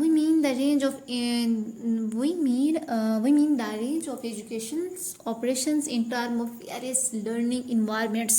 we mean the range of education operations in terms of various learning environments।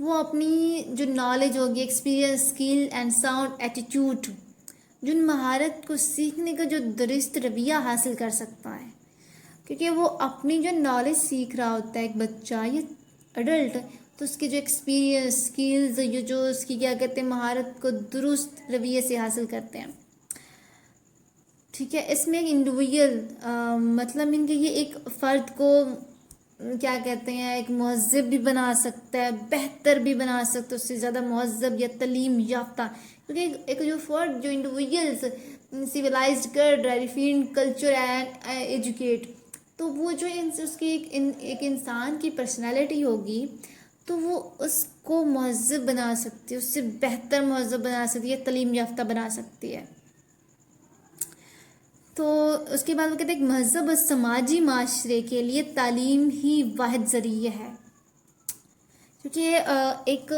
وہ اپنی جو knowledge ہوگی، experience, skill and sound attitude, جن مہارت کو سیکھنے کا جو درست رویہ حاصل کر سکتا ہے، کیونکہ وہ اپنی جو نالج سیکھ رہا ہوتا ہے ایک بچہ یا اڈلٹ، تو اس کے جو ایکسپیرئنس، اسکلز، یہ جو اس کی کیا کہتے ہیں مہارت کو درست رویے سے حاصل کرتے ہیں. ٹھیک ہے. اس میں ایک انڈیویجول مطلب ان کے یہ ایک فرد کو کیا کہتے ہیں ایک مہذب بھی بنا سکتا ہے، بہتر بھی بنا سکتا ہے، اس سے زیادہ مہذب یا تعلیم یافتہ، کیونکہ ایک جو فرد جو انڈیویجولس سویلائزڈ کر رہا ہے، ریفینڈ کلچر اینڈ ایجوکیٹ، تو وہ جو اس کی ایک انسان کی پرسنالٹی ہوگی تو وہ اس کو مہذب بنا سکتی ہے، اس سے بہتر مہذب بنا سکتی ہے، تعلیم یافتہ بنا سکتی ہے. تو اس کے بعد وہ کہتے ہیں ایک مہذب اور سماجی معاشرے کے لیے تعلیم ہی واحد ذریعہ ہے، کیونکہ ایک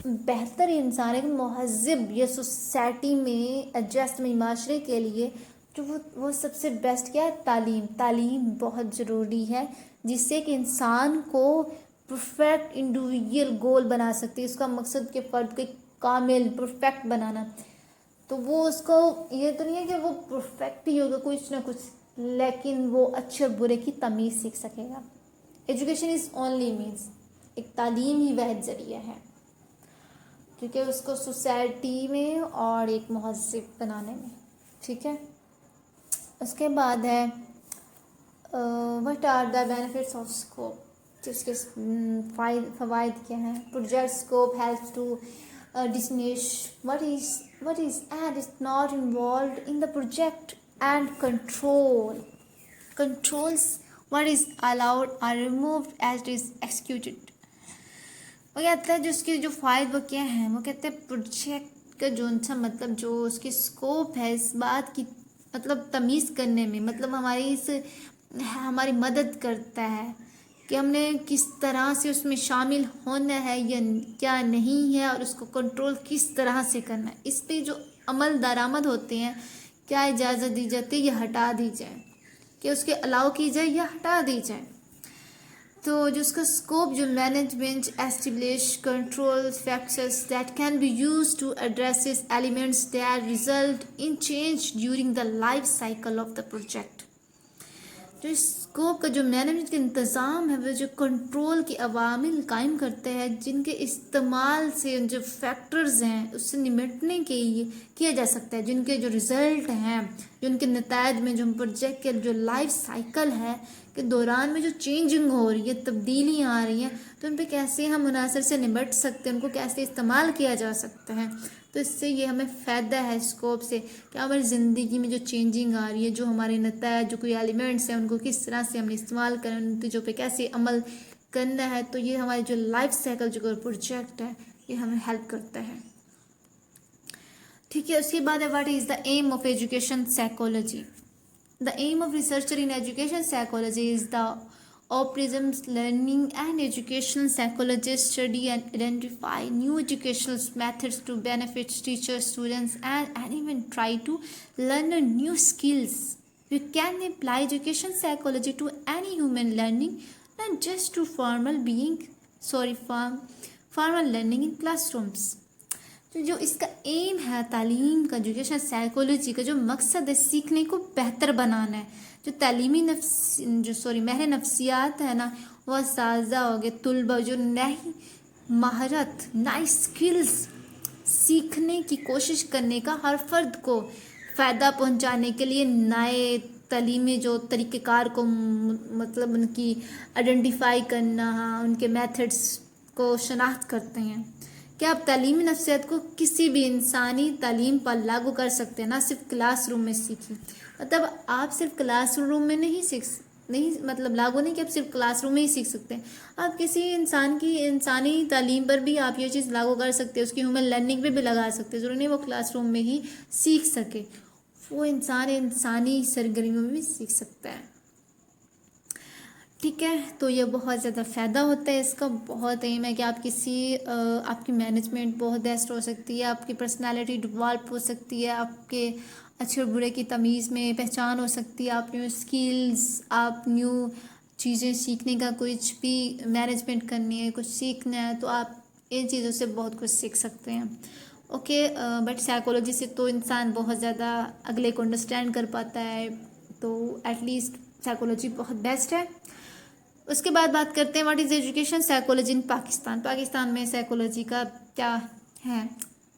بہتر انسان، ایک مہذب یا سوسائٹی میں ایڈجسٹ میں معاشرے کے لیے جو وہ سب سے بیسٹ کیا ہے، تعلیم بہت ضروری ہے، جس سے کہ انسان کو پرفیکٹ انڈیویجول گول بنا سکتی ہے، اس کا مقصد کہ فرد کو کامل پرفیکٹ بنانا. تو وہ اس کو یہ تو نہیں ہے کہ وہ پرفیکٹ ہی ہوگا کچھ نہ کچھ، لیکن وہ اچھے اور برے کی تمیز سیکھ سکے گا. ایجوکیشن از اونلی مینس، ایک تعلیم ہی واحد ذریعہ ہے، کیونکہ اس کو سوسائٹی میں اور ایک مہذب بنانے میں. ٹھیک ہے. اس کے بعد ہے what are the benefits of scope, اس کے فوائد کیا ہیں. Project scope helps to distinguish what is and is not involved in the project and controls what is allowed or removed as it is executed. وہ کہتا ہے جو اس کے جو فائد وہ کیا ہیں، وہ کہتے ہیں پروجیکٹ کا جو اچھا مطلب جو اس کی اسکوپ ہے اس بات کی مطلب تمیز کرنے میں، مطلب ہماری مدد کرتا ہے کہ ہم نے کس طرح سے اس میں شامل ہونا ہے یا کیا نہیں ہے، اور اس کو کنٹرول کس طرح سے کرنا ہے. اس پہ جو عمل درآمد ہوتے ہیں، کیا اجازت دی جاتی ہے یا ہٹا دی جائے، کہ اس کے الاؤ کی جائے یا ہٹا دی جائے. تو جو اس کا اسکوپ جو management establish control factors that can be use to address elements that result in change during the life cycle of the project. جو اسکوپ کا جو مینجمنٹ کا انتظام ہے وہ جو کنٹرول کے عوامل قائم کرتے ہیں، جن کے استعمال سے جو فیکٹرز ہیں اس سے نمٹنے کے لیے کیا جا سکتا ہے، جن کے جو رزلٹ ہیں، جن کے نتائج میں جو پروجیکٹ کے جو لائف سائیکل ہے کے دوران میں جو چینجنگ ہو رہی ہے، تبدیلیاں آ رہی ہیں، تو ان پہ کیسے ہم عناصر سے نمٹ سکتے ہیں، ان کو کیسے استعمال کیا جا سکتا ہے. تو اس سے یہ ہمیں فائدہ ہے اسکوپ سے، کہ ہماری زندگی میں جو چینجنگ آ رہی ہے، جو ہمارے نتائج، جو کوئی ایلیمنٹس ہیں، ان کو کس طرح سے ہم استعمال کریں، ان نتیجوں پہ کیسے عمل کرنا ہے. تو یہ ہماری جو لائف سائیکل جو پروجیکٹ ہے یہ ہمیں ہیلپ کرتا ہے. ٹھیک ہے. اس کے بعد ہے what is the aim of education psychology. The aim of researcher in education psychology is the optimism learning and educational psychologists study and identify new educational methods to benefit teachers, students, and even try to learn new skills. We can apply education psychology to any human learning, not just to formal learning in classrooms. جو اس کا M ہے تعلیم کا، education psychology کا جو مقصد ہے سیکھنے کو بہتر بنانا ہے. جو تعلیمی ماہر نفسیات ہے نا، وہ اساتذہ ہو گئے، طلبہ جو نئی مہارت، نئی اسکلز سیکھنے کی کوشش کرنے کا، ہر فرد کو فائدہ پہنچانے کے لیے نئے تعلیمی جو طریقہ کار کو مطلب ان کی آئیڈینٹیفائی کرنا، ان کے میتھڈس کو شناخت کرتے ہیں. کیا آپ تعلیمی نفسیات کو کسی بھی انسانی تعلیم پر لاگو کر سکتے ہیں، نہ صرف کلاس روم میں سیکھیں. مطلب آپ صرف کلاس روم میں نہیں مطلب لاگو نہیں کہ آپ صرف کلاس روم میں ہی سیکھ سکتے ہیں. آپ کسی انسان کی انسانی تعلیم پر بھی آپ یہ چیز لاگو کر سکتے ہیں، اس کی ہیومن لرننگ پہ بھی لگا سکتے ہیں. ضروری نہیں وہ کلاس روم میں ہی سیکھ سکے، وہ انسانی سرگرمیوں میں بھی سیکھ سکتا ہے. ٹھیک ہے. تو یہ بہت زیادہ فائدہ ہوتا ہے اس کا. بہت اہم ہے کہ آپ کی مینجمنٹ بہت بیسٹ ہو سکتی ہے، آپ کی پرسنالٹی ڈیولپ ہو سکتی ہے، آپ کے اچھے اور برے کی تمیز میں پہچان ہو سکتی ہے، آپ نیو اسکلز، آپ نیو چیزیں سیکھنے کا، کچھ بھی مینجمنٹ کرنی ہے، کچھ سیکھنا ہے، تو آپ ان چیزوں سے بہت کچھ سیکھ سکتے ہیں. اوکے بٹ سائیکولوجی سے تو انسان بہت زیادہ اگلے کو انڈرسٹینڈ کر پاتا ہے, تو ایٹ لیسٹ سائیکولوجی بہت بیسٹ ہے. اس کے بعد بات کرتے ہیں واٹ از ایجوکیشن سائیکولوجی ان پاکستان. پاکستان میں سائیکولوجی کا کیا ہے.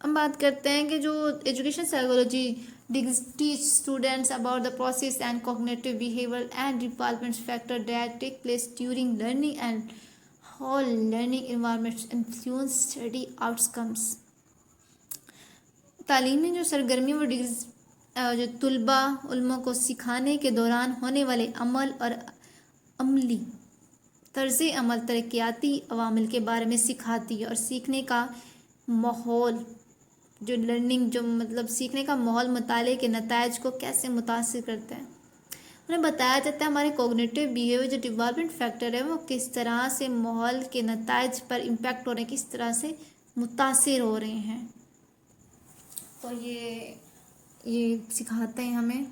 ہم بات کرتے ہیں کہ جو education psychology teach students about the process and cognitive behaviour and development factor that take place during learning and how learning environments influence study outcomes. تعلیمی جو سرگرمی وہ جو طلباء علموں کو سکھانے کے دوران ہونے والے عمل اور عملی طرز عمل ترقیاتی عوامل کے بارے میں سکھاتی ہے, اور سیکھنے کا ماحول جو لرننگ جو مطلب سیکھنے کا ماحول مطالعے کے نتائج کو کیسے متاثر کرتا ہے. انہیں بتایا جاتا ہے ہمارے کوگنیٹو بیہیویئر جو ڈیولپمنٹ فیکٹر ہے وہ کس طرح سے ماحول کے نتائج پر امپیکٹ ہو رہے ہیں, کس طرح سے متاثر ہو رہے ہیں. تو یہ سکھاتے ہیں ہمیں.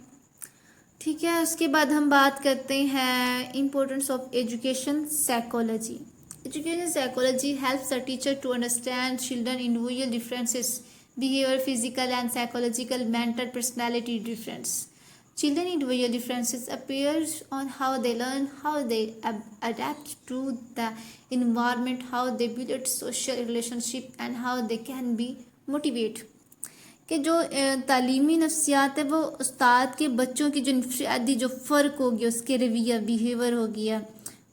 ٹھیک ہے, اس کے بعد ہم بات کرتے ہیں importance of education psychology. Education psychology helps a teacher to understand children individual differences behavior, physical and psychological, mental, personality difference. Children individual differences appears on how they learn, how they adapt to the environment, how they build social relationship and how they can be motivate. کہ جو تعلیمی نفسیات ہے وہ استاد کے بچوں کی جو انفرادی جو فرق ہو گیا, اس کے رویہ بیہیور ہو گیا,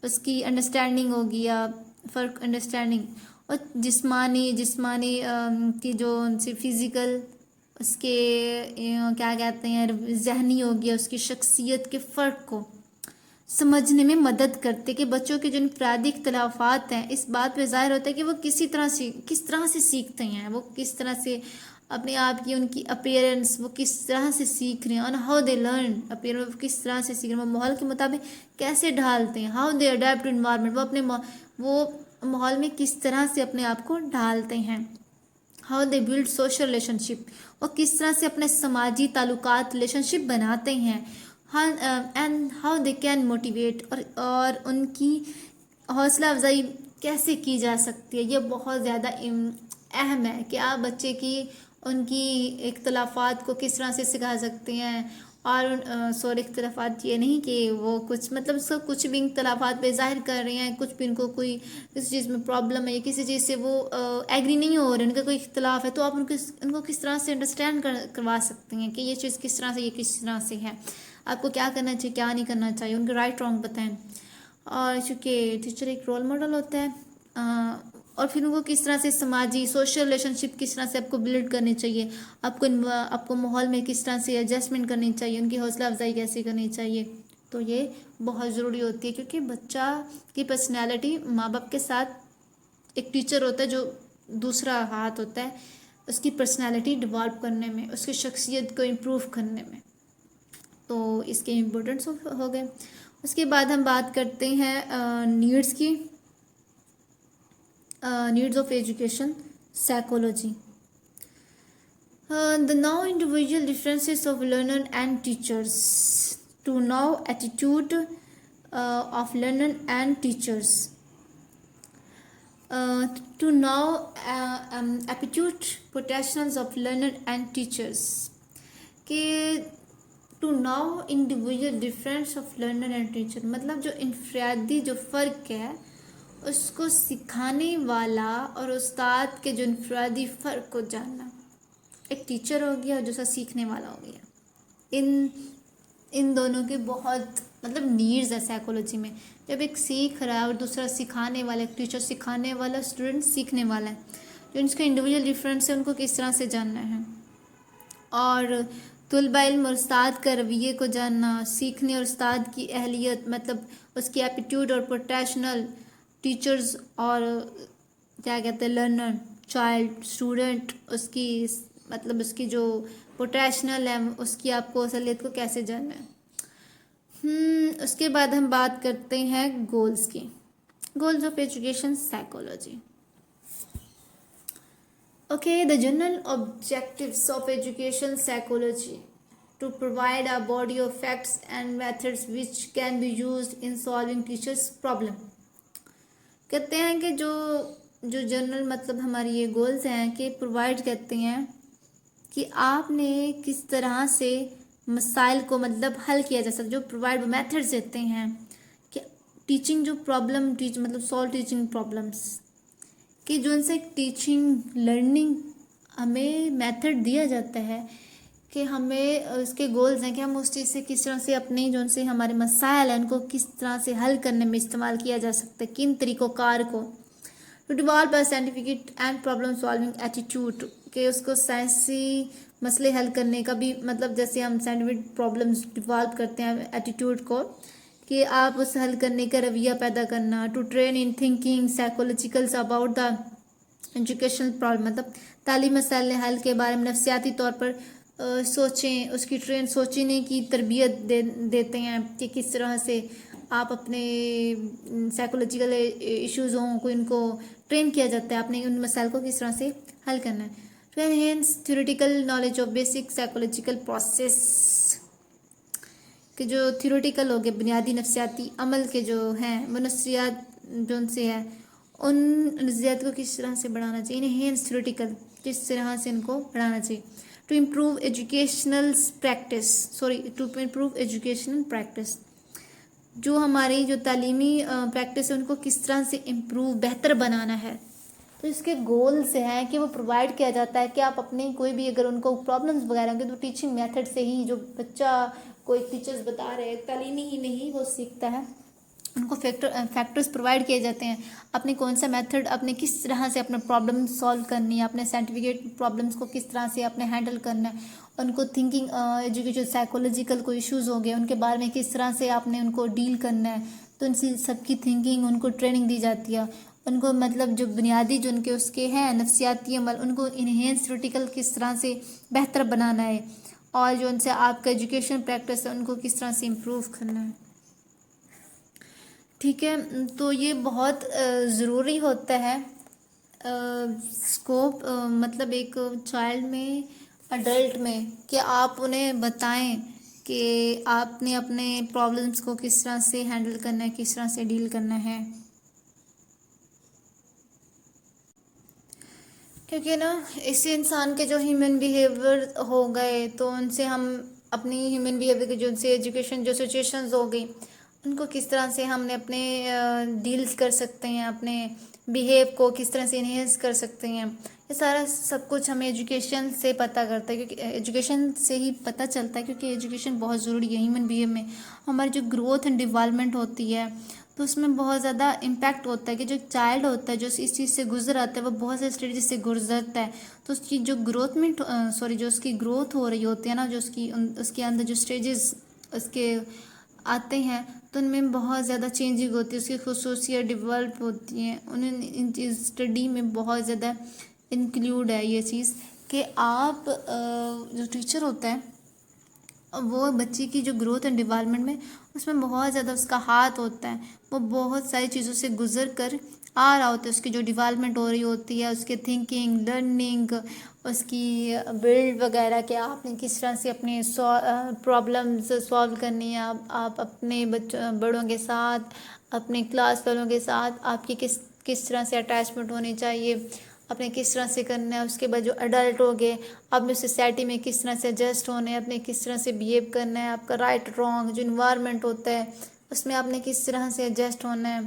اس کی انڈرسٹینڈنگ ہو گیا, فرق انڈرسٹینڈنگ, اور جسمانی کی جو ان سے فزیکل اس کے کیا کہتے ہیں ذہنی ہو گیا, اس کی شخصیت کے فرق کو سمجھنے میں مدد کرتے کہ بچوں کے جو انفرادی اختلافات ہیں اس بات پہ ظاہر ہوتا ہے کہ وہ کس طرح سے سیکھتے ہیں, وہ کس طرح سے اپنے آپ کی ان کی اپیرنس وہ کس طرح سے سیکھ رہے ہیں, اور ہاؤ دے لرن اپیرنس وہ کس طرح سے سیکھ رہے ہیں, وہ ماحول کے مطابق کیسے ڈھالتے ہیں, how they adapt to environment وہ اپنے وہ ماحول میں کس طرح سے اپنے آپ کو ڈھالتے ہیں, how they build social relationship وہ کس طرح سے اپنے سماجی تعلقات ریلیشن شپ بناتے ہیں, and how they can motivate اور ان کی حوصلہ افزائی کیسے کی جا سکتی ہے. یہ بہت زیادہ اہم ہے کہ آپ بچے کی ان کی اختلافات کو کس طرح سے سکھا سکتے ہیں, اور اختلافات یہ نہیں کہ وہ کچھ مطلب سب کچھ بھی اختلافات پہ ظاہر کر رہے ہیں, کچھ بھی ان کو کوئی کسی چیز میں پرابلم ہے یا کسی چیز سے وہ ایگری نہیں ہو رہے, ان کا کوئی اختلاف ہے, تو آپ ان کو کس طرح سے انڈرسٹینڈ کروا سکتے ہیں کہ یہ چیز کس طرح سے یہ کس طرح سے ہے, آپ کو کیا کرنا چاہیے کیا نہیں کرنا چاہیے, ان کے رائٹ رانگ بتائیں. اور چونکہ ٹیچر ایک رول ماڈل ہوتا ہے, اور پھر ان کو کس طرح سے سماجی سوشل ریلیشن شپ کس طرح سے آپ کو بلڈ کرنی چاہیے, آپ کو ماحول میں کس طرح سے ایڈجسٹمنٹ کرنی چاہیے, ان کی حوصلہ افزائی کیسے کرنی چاہیے. تو یہ بہت ضروری ہوتی ہے کیونکہ بچہ کی پرسنالٹی ماں باپ کے ساتھ ایک ٹیچر ہوتا ہے جو دوسرا ہاتھ ہوتا ہے اس کی پرسنالٹی ڈیولپ کرنے میں, اس کی شخصیت کو امپروو کرنے میں. تو اس کے امپورٹنس ہو گئے. اس کے بعد ہم بات کرتے ہیں نیڈس کی, needs of education psychology. The now individual differences of learner and teachers, to now attitude of learner and teachers, to now aptitude potentials of learner and teachers. کہ to know individual difference of learner and teacher مطلب جو انفرادی جو فرق ہے اس کو سکھانے والا اور استاد کے جو انفرادی فرق کو جاننا. ایک ٹیچر ہو گیا اور دوسرا سیکھنے والا ہو گیا. ان دونوں کے بہت مطلب نیڈز ہے سائیکولوجی میں. جب ایک سیکھ رہا ہے اور دوسرا سکھانے والا, ایک ٹیچر سکھانے والا, اسٹوڈنٹ سیکھنے والا ہے, جو ان کا انڈیویژل ڈفرینس ہے ان کو کس طرح سے جاننا ہے, اور طلبہ علم اور استاد کا رویے کو جاننا, سیکھنے اور استاد کی اہلیت مطلب اس کی ایپٹیوڈ اور پروفیشنل ٹیچرز اور کیا کہتے ہیں لرنر چائلڈ اسٹوڈنٹ اس کی مطلب اس کی جو پوٹینشیل ہے اس کی آپ کو اصلیت کو کیسے جاننا ہے. اس کے بعد ہم بات کرتے ہیں گولز کی, goals of education psychology. Okay, the general objectives of education psychology to provide a body of facts and methods which can be used in solving teachers' problem. کہتے ہیں کہ جو جو جنرل مطلب ہماری یہ گولز ہیں کہ پرووائڈ کرتے ہیں کہ آپ نے کس طرح سے مسائل کو مطلب حل کیا جا سکتا، جو پرووائڈ میتھڈز دیتے ہیں کہ ٹیچنگ جو پرابلم مطلب سالو ٹیچنگ پرابلمس، کہ جو ان سے ٹیچنگ لرننگ ہمیں میتھڈ دیا جاتا ہے کہ ہمیں اس کے گولز ہیں کہ ہم اس چیز سے کس طرح سے اپنے جو ان سے ہمارے مسائل ہیں ان کو کس طرح سے حل کرنے میں استعمال کیا جا سکتا ہے، کن طریقوں کار کو to develop a scientific and problem solving attitude, کہ اس کو سائنسی مسئلے حل کرنے کا بھی مطلب جیسے ہم سائنٹیفک پرابلمس ڈیولپ کرتے ہیں ایٹیٹیوڈ کو، کہ آپ اس حل کرنے کا رویہ پیدا کرنا، to train in thinking psychologicals about the educational problem, مطلب تعلیمی مسائل حل کے بارے میں نفسیاتی طور پر سوچیں، اس کی سوچنے کی تربیت دیتے ہیں کہ کس طرح سے آپ اپنے سائیکولوجیکل ایشوزوں کو ان کو ٹرین کیا جاتا ہے، اپنے ان مسائل کو کس طرح سے حل کرنا ہے، to enhance theoretical knowledge of basic psychological process, کہ جو تھیوریٹیکل ہو گئے بنیادی نفسیاتی عمل کے جو ہیں وہ نظریات جو ان سے ہے ان نظریات کو کس طرح سے بڑھانا چاہیے، انہینس تھیوریٹیکل کس طرح سے ان کو بڑھانا چاہیے، ٹو امپروو ایجوکیشنل پریکٹس، جو ہماری جو تعلیمی پریکٹس ہے ان کو کس طرح سے امپروو بہتر بنانا ہے، تو اس کے گولز ہیں کہ وہ پرووائڈ کیا جاتا ہے کہ آپ اپنے کوئی بھی اگر ان کو پرابلمس وغیرہ ہوں گے تو ٹیچنگ میتھڈ سے ہی جو بچہ کوئی ٹیچرز بتا رہے ہیں تعلیمی ہی نہیں وہ سیکھتا ہے، ان کو فیکٹرز پرووائڈ کیے جاتے ہیں، اپنے کون سا میتھڈ اپنے کس طرح سے اپنے پرابلم سالو کرنی ہے، اپنے سائنٹیفک پرابلمس کو کس طرح سے اپنے ہینڈل کرنا ہے، ان کو تھنکنگ ایجوکیشن سائیکولوجیکل کوئی ایشوز ہو گئے ان کے بارے میں کس طرح سے آپ نے ان کو ڈیل کرنا ہے، تو ان سے سب کی تھنکنگ ان کو ٹریننگ دی جاتی ہے، ان کو مطلب جو بنیادی جو ان کے اس کے ہیں نفسیاتی عمل ان کو انہینس تھیوریٹیکل کس طرح سے بہتر بنانا ہے، اور جو ان سے آپ کا ایجوکیشن پریکٹس ہے ان کو کس طرح سے امپروو کرنا ہے، ٹھیک ہے۔ تو یہ بہت ضروری ہوتا ہے اسکوپ مطلب ایک چائلڈ میں اڈلٹ میں کہ آپ انہیں بتائیں کہ آپ نے اپنے پرابلمس کو کس طرح سے ہینڈل کرنا ہے، کس طرح سے ڈیل کرنا ہے، کیونکہ نا اس سے انسان کے جو ہیومن بیہیویئر ہو گئے تو ان سے ہم اپنی ہیومن بیہیویئر کے جو ان سے ایجوکیشن جو سچویشنز ہو گئی ان کو کس طرح سے ہم نے اپنے ڈیلز کر سکتے ہیں، اپنے بیہیو کو کس طرح سے انہینس کر سکتے ہیں، یہ سارا سب کچھ ہمیں ایجوکیشن سے پتہ کرتا ہے، کیونکہ ایجوکیشن سے ہی پتہ چلتا ہے، کیونکہ ایجوکیشن بہت ضروری ہے ہیومن بیہیو میں، ہماری جو گروتھ اینڈ ڈیولپمنٹ ہوتی ہے تو اس میں بہت زیادہ امپیکٹ ہوتا ہے کہ جو چائلڈ ہوتا ہے جو اس چیز سے گزر آتا ہے وہ بہت سے اسٹیجز سے گزرتا ہے تو اس کی جو جو اس کی گروتھ ہو رہی ہوتی ہے نا، جو اس کے اندر جو اسٹیجز اس کے آتے ہیں تو ان میں بہت زیادہ چینجنگ ہوتی ہے، اس کی خصوصیت ڈیولپ ہوتی ہیں، ان چیز اسٹڈی میں بہت زیادہ انکلیوڈ ہے یہ چیز کہ آپ جو ٹیچر ہوتا ہے وہ بچے کی جو گروتھ اینڈ ڈیولپمنٹ میں اس میں بہت زیادہ اس کا ہاتھ ہوتا ہے، وہ بہت ساری چیزوں سے گزر کر آ رہا ہوتا ہے، اس کی جو ڈیولپمنٹ ہو رہی ہوتی ہے، اس کے تھنکنگ لرننگ اس کی بلڈ وغیرہ کہ آپ نے کس طرح سے اپنے پرابلمز سالو کرنی ہے، آپ اپنے بڑوں کے ساتھ اپنے کلاس والوں کے ساتھ آپ کی کس طرح سے اٹیچمنٹ ہونی چاہیے، اپنے کس طرح سے کرنا ہے، اس کے بعد جو اڈلٹ ہو گئے آپ نے سوسائٹی میں کس طرح سے ایڈجسٹ ہونا ہے، اپنے کس طرح سے بیہیو کرنا ہے، آپ کا رائٹ رانگ جو انوائرمنٹ ہوتا ہے اس میں آپ نے کس طرح سے ایڈجسٹ ہونا ہے،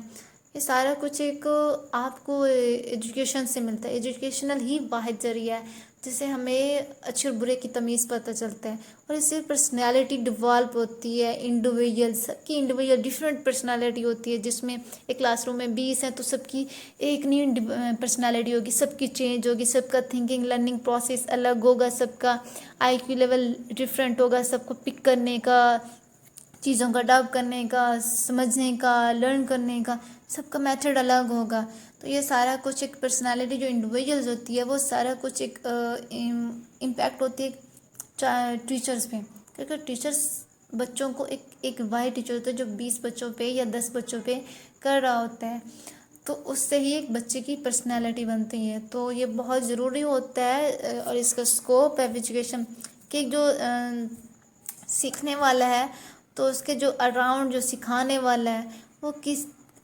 یہ سارا کچھ ایک آپ کو ایجوکیشن سے ملتا ہے، ایجوکیشنل ہی واحد ذریعہ ہے جس سے ہمیں اچھے اور برے کی تمیز پتہ چلتا ہے، اور اس سے پرسنالٹی ڈیولپ ہوتی ہے، انڈیویجول سب کی انڈیویجول ڈفرینٹ پرسنالٹی ہوتی ہے، جس میں ایک کلاس روم میں 20 ہیں تو سب کی ایک نہیں پرسنالٹی ہوگی، سب کی چینج ہوگی، سب کا تھنکنگ لرننگ پروسیس الگ ہوگا، سب کا آئی کیو لیول ڈفرینٹ ہوگا، سب کو پک کرنے کا، چیزوں کا ڈب کرنے کا، سمجھنے کا، لرن کرنے کا سب کا میتھڈ الگ ہوگا، تو یہ سارا کچھ ایک پرسنالٹی جو انڈیویجولز ہوتی ہے وہ سارا کچھ ایک امپیکٹ ہوتی ہے ٹیچرز پہ، کیونکہ ٹیچرز بچوں کو ایک واحد ٹیچر ہوتا ہے جو 20 بچوں پہ یا 10 بچوں پہ کر رہا ہوتا ہے، تو اس سے ہی ایک بچے کی پرسنالٹی بنتی ہے، تو یہ بہت ضروری ہوتا ہے، اور اس کا اسکوپ ہے ایجوکیشن کہ جو سیکھنے والا ہے تو اس کے جو اراؤنڈ جو سکھانے والا ہے وہ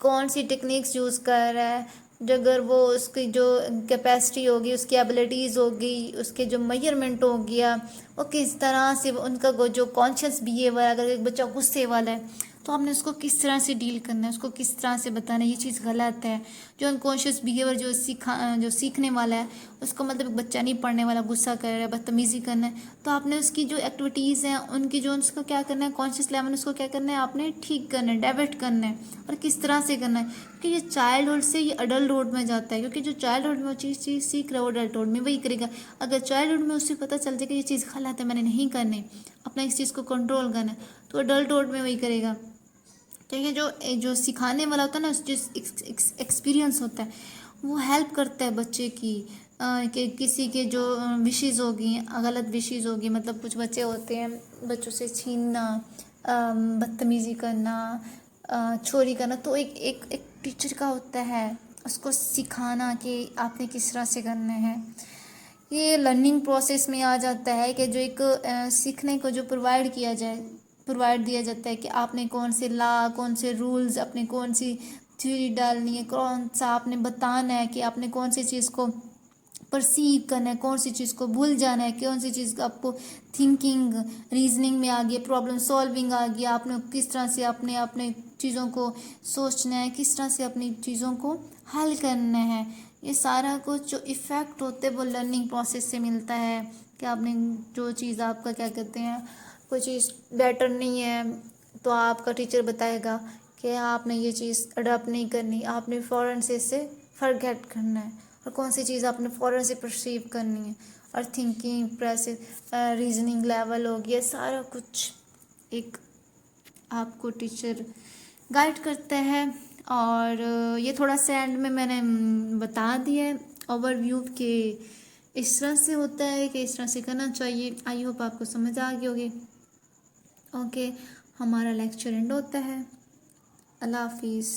کون سی ٹیکنیکس یوز کر رہا ہے، جو اگر وہ اس کی جو کیپیسٹی ہوگی، اس کی ایبلٹیز ہوگی، اس کے جو میئرمنٹ ہو گیا، وہ کس طرح سے ان کا جو کانشیس بیہیویئر، اگر ایک بچہ غصے والا ہے تو آپ نے اس کو کس طرح سے ڈیل کرنا ہے، اس کو کس طرح سے بتانا ہے یہ چیز غلط ہے. جو انکانشیس بیہیویئر جو سیکھنے والا ہے، اس کو مطلب ایک بچہ نہیں پڑھنے والا غصہ کر رہا ہے، بدتمیزی کرنا ہے، تو آپ نے اس کی جو ایکٹیویٹیز ہیں ان کی جو اس کو کیا کرنا ہے، کانشیس لیول اس کو کیا کرنا ہے، آپ نے ٹھیک کرنا ہے، ڈائیورٹ کرنا ہے. اور کس طرح سے کرنا ہے، کیونکہ یہ چائلڈہڈ سے یہ اڈلٹہڈ میں جاتا ہے. کیونکہ جو چائلڈہڈ میں وہ چیز سیکھ رہا ہے وہ اڈلٹہڈ میں وہی کرے گا. اگر چائلڈہڈ میں اسے پتہ چل جائے کہ یہ چیز غلط ہے، میں نے نہیں کرنی، اپنا اس چیز کو کنٹرول کرنا ہے، تو اڈلٹہڈ میں وہی کرے گا. کیونکہ جو سکھانے والا ہوتا ہے نا، جو ایکسپیرینس ہوتا ہے وہ ہیلپ کرتا ہے بچے کی، کہ کسی کے جو وشیز ہوگی، غلط وشیز ہوگی، مطلب کچھ بچے ہوتے ہیں بچوں سے چھیننا، بدتمیزی کرنا، چوری کرنا، تو ایک ٹیچر کا ہوتا ہے اس کو سکھانا کہ آپ نے کس طرح سے کرنا ہے. یہ لرننگ پروسیس میں آ جاتا ہے کہ جو ایک سیکھنے کو جو پرووائڈ دیا جاتا ہے کہ آپ نے کون سے لا، کون سے رولز، اپنے کون سی تھیوری ڈالنی ہے، کون سا آپ نے بتانا ہے کہ آپ نے کون سی چیز کو پرسیو کرنا ہے، کون سی چیز کو بھول جانا ہے، کون سی چیز آپ کو تھنکنگ، ریزننگ میں آ گیا، پرابلم سالونگ آ گیا، آپ نے کس طرح سے اپنے چیزوں کو سوچنا ہے، کس طرح سے اپنی چیزوں کو حل کرنا ہے. یہ سارا کچھ جو ایفیکٹ ہوتے ہیں وہ لرننگ پروسیس سے ملتا ہے. کہ آپ نے جو چیز آپ کا کیا کہتے ہیں، کوئی چیز بیٹر نہیں ہے تو آپ کا ٹیچر بتائے گا کہ آپ نے یہ چیز اڈاپٹ نہیں کرنی، آپ نے فوراً سے اس سے فرگیٹ کرنا ہے، اور کون سی چیز آپ نے فوراً سے پرسیو کرنی ہے. اور تھنکنگ پروسیس، ریزننگ لیول ہو گیا، سارا کچھ ایک آپ کو ٹیچر گائیڈ کرتا ہے. اور یہ تھوڑا سا اینڈ میں نے بتا دیا ہے اوور ویو کہ اس طرح سے ہوتا ہے، کہ اس طرح سے کرنا چاہیے. آئی ہوپ آپ کو سمجھ آ گئی ہوگی. اوکے، ہمارا لیکچر اینڈ ہوتا ہے. اللہ حافظ.